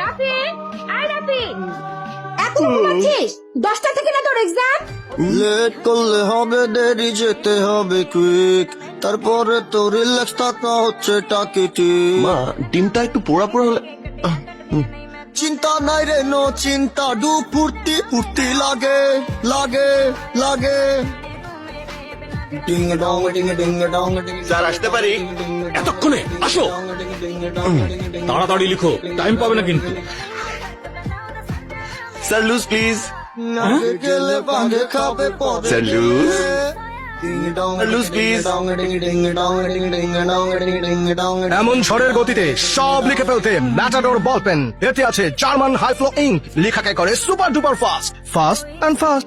রাফিন, আয় রাফিন, এখন ঘুমাচ্ছিস? 10টা থেকে না তোর এক্সাম? লেট করলে হবে দেরি, যেতে হবে কুইক, তারপরে তো রিল্যাক্স থাকা হচ্ছে টাকি ঠিক। মা ডিমটা একটু পোড়া পোড়া হলে চিন্তা নাই রে, নো চিন্তা, ডু ফুর্তি ফুর্তি লাগে লাগে লাগে। Ding dong ding ding dong ding. Sir আসতে পারি? এতক্ষণে আসো। তাড়াতাড়ি লিখো, টাইম পাবে না কিন্তু। Sir loose please. আগে গেলে ভাগে খাবে পরে। Sir loose. Ding dong loose please. Ding ding ding dong ding ding dong ding ding dong. এমন ঝড়ের গতিতে সব লিখে ফেলতে ম্যাটাডোর বল পেন। এতে আছে জার্মান হাই ফ্লো ইঙ্ক, লেখাকে করে super duper fast, fast and fast.